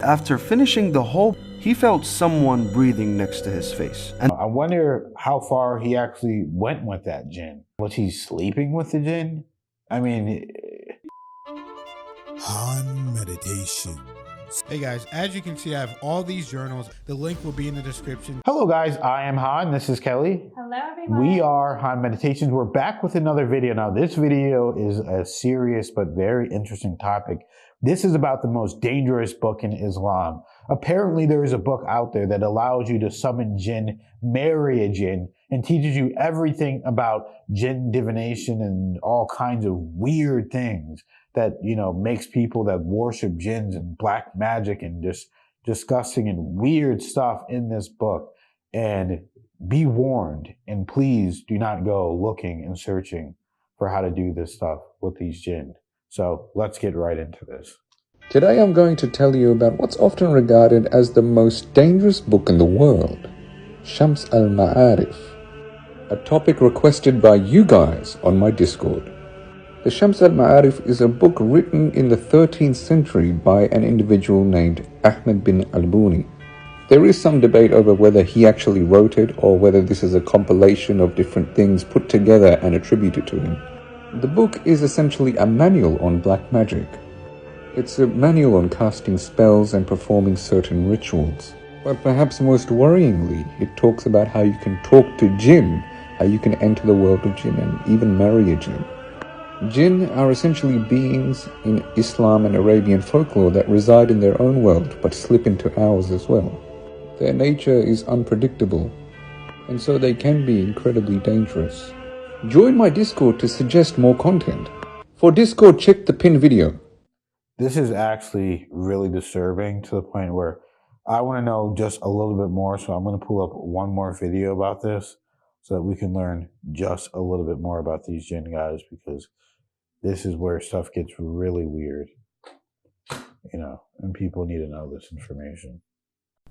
after finishing the whole, he felt someone breathing next to his face. And I wonder how far he actually went with that jinn. Was he sleeping with the jinn? I mean... Han Meditations. Hey guys, as you can see, I have all these journals. The link will be in the description. Hello guys, I am Han. This is Kelly. Hello everyone. We are Han Meditations. We're back with another video. Now this video is a serious but very interesting topic. This is about the most dangerous book in Islam. Apparently there is a book out there that allows you to summon jinn, marry a jinn, and teaches you everything about jinn divination and all kinds of weird things that, you know, makes people that worship jinns and black magic and just disgusting and weird stuff in this book. And be warned, and please do not go looking and searching for how to do this stuff with these jinn. So let's get right into this. Today I'm going to tell you about what's often regarded as the most dangerous book in the world, Shams al-Ma'arif, a topic requested by you guys on my Discord. The Shams al-Ma'arif is a book written in the 13th century by an individual named Ahmed bin al-Buni. There is some debate over whether he actually wrote it or whether this is a compilation of different things put together and attributed to him. The book is essentially a manual on black magic. It's a manual on casting spells and performing certain rituals. But perhaps most worryingly, it talks about how you can talk to jinn, how you can enter the world of jinn and even marry a jinn. Jinn are essentially beings in Islam and Arabian folklore that reside in their own world but slip into ours as well. Their nature is unpredictable, and so they can be incredibly dangerous. Join my Discord to suggest more content. For Discord, check the pinned video. This is actually really disturbing to the point where I want to know just a little bit more. So I'm going to pull up one more video about this so that we can learn just a little bit more about these jinn guys, because this is where stuff gets really weird, you know, and people need to know this information.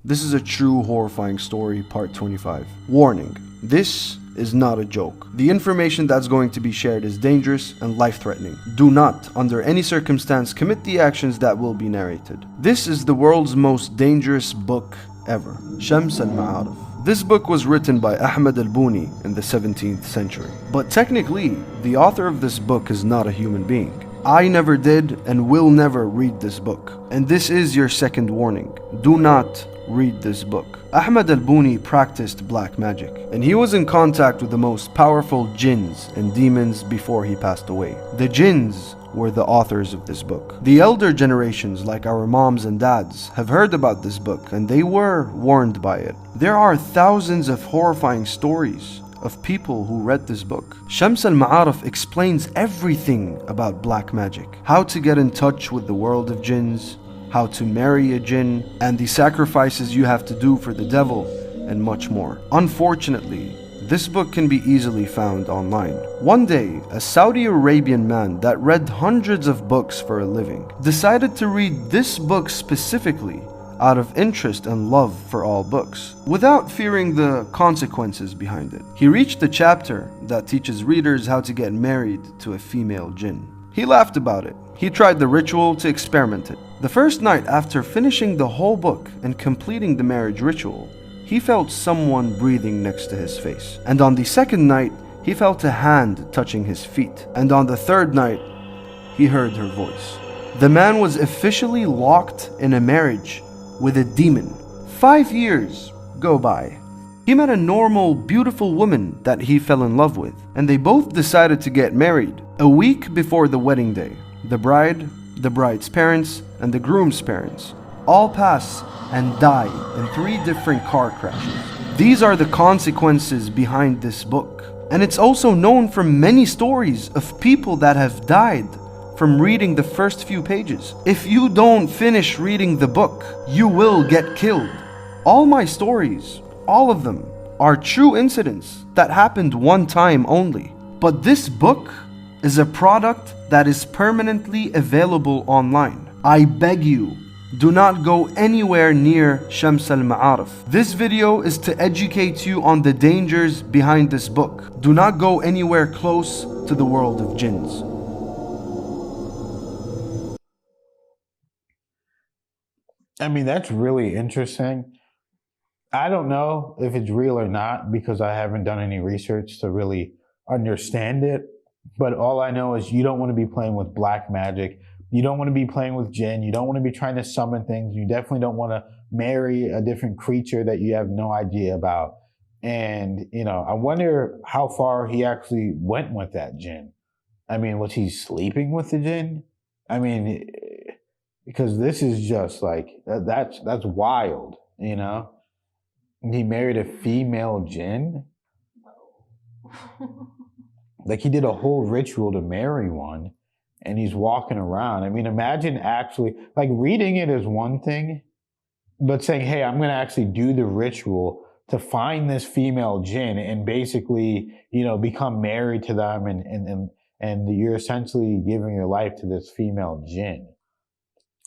this is a true horrifying story, part 25. Warning, this is not a joke. The information that's going to be shared is dangerous and life-threatening. Do not, under any circumstance, commit the actions that will be narrated. This is the world's most dangerous book ever, Shams al-Ma'arif. This book was written by Ahmed al-Buni in the 17th century. But technically, the author of this book is not a human being. I never did and will never read this book. And this is your second warning. Do not read this book. Ahmed al-Buni practiced black magic, and he was in contact with the most powerful jinns and demons before he passed away. The jinns were the authors of this book. The elder generations, like our moms and dads, have heard about this book and they were warned by it. There are thousands of horrifying stories of people who read this book. Shams al-Ma'arif explains everything about black magic, how to get in touch with the world of jinns, how to marry a jinn, and the sacrifices you have to do for the devil, and much more. Unfortunately, this book can be easily found online. One day, a Saudi Arabian man that read hundreds of books for a living decided to read this book specifically out of interest and love for all books, without fearing the consequences behind it. He reached the chapter that teaches readers how to get married to a female jinn. He laughed about it. He tried the ritual to experiment it. The first night after finishing the whole book and completing the marriage ritual, he felt someone breathing next to his face. And on the second night, he felt a hand touching his feet. And on the third night, he heard her voice. The man was officially locked in a marriage with a demon. 5 years go by. He met a normal, beautiful woman that he fell in love with, and they both decided to get married. A week before the wedding day, the bride, the bride's parents, and the groom's parents all pass and die in 3 different car crashes. These are the consequences behind this book. And it's also known from many stories of people that have died from reading the first few pages. If you don't finish reading the book, you will get killed. All my stories, all of them, are true incidents that happened one time only. But this book is a product that is permanently available online. I beg you, do not go anywhere near Shams al-Ma'arif. This video is to educate you on the dangers behind this book. Do not go anywhere close to the world of jinns. I mean, that's really interesting. I don't know if it's real or not because I haven't done any research to really understand it. But all I know is you don't want to be playing with black magic. You don't want to be playing with jinn. You don't want to be trying to summon things. You definitely don't want to marry a different creature that you have no idea about. And, you know, I wonder how far he actually went with that jinn. I mean, was he sleeping with the jinn? I mean, because this is just like, that's wild, you know? He married a female jinn? Like he did a whole ritual to marry one and he's walking around. I mean, imagine actually, like reading it is one thing, but saying, hey, I'm going to actually do the ritual to find this female jinn and basically, you know, become married to them and you're essentially giving your life to this female jinn.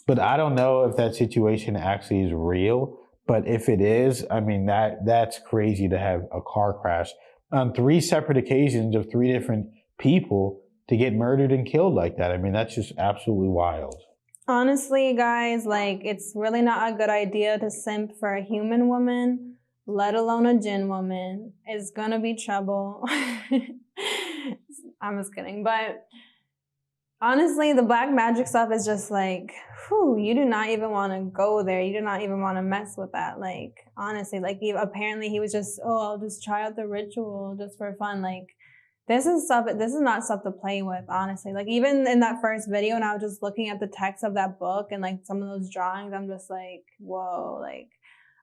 But I don't know if that situation actually is real. But if it is, I mean, that's crazy to have a car crash on 3 separate occasions of 3 different people to get murdered and killed like that. I mean, that's just absolutely wild. Honestly, guys, like, it's really not a good idea to simp for a human woman, let alone a jinn woman. It's gonna be trouble. I'm just kidding. But honestly, the black magic stuff is just like, whew, you do not even want to go there. You do not even want to mess with that. Like, honestly, like, apparently he was just, oh, I'll just try out the ritual just for fun. Like, this is not stuff to play with, honestly. Like, even in that first video, and I was just looking at the text of that book and like some of those drawings, I'm just like, whoa, like,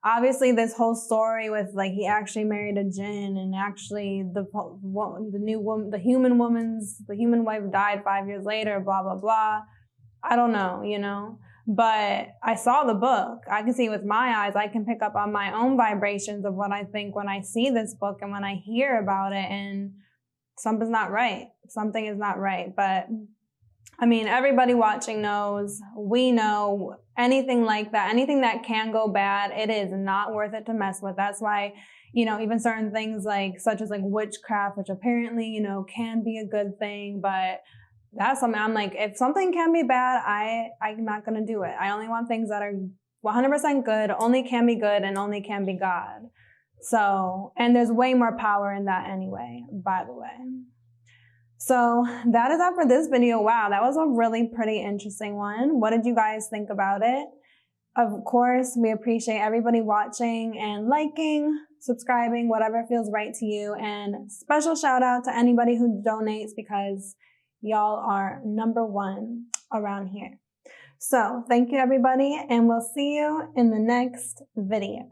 obviously this whole story with like he actually married a jinn and actually the human wife died 5 years later, blah blah blah. I don't know, you know, but I saw the book. I can see with my eyes. I can pick up on my own vibrations of what I think when I see this book and when I hear about it, and something's not right. Something is not right. But I mean, everybody watching knows, we know, anything like that, anything that can go bad, it is not worth it to mess with. That's why, you know, even certain things like, such as like witchcraft, which apparently, you know, can be a good thing, but that's something I'm like, if something can be bad, I'm not going to do it. I only want things that are 100% good, only can be good, and only can be God. So, and there's way more power in that anyway, by the way. So that is that for this video. Wow, that was a really pretty interesting one. What did you guys think about it? Of course, we appreciate everybody watching and liking, subscribing, whatever feels right to you. And special shout out to anybody who donates, because y'all are #1 around here. So thank you, everybody, and we'll see you in the next video.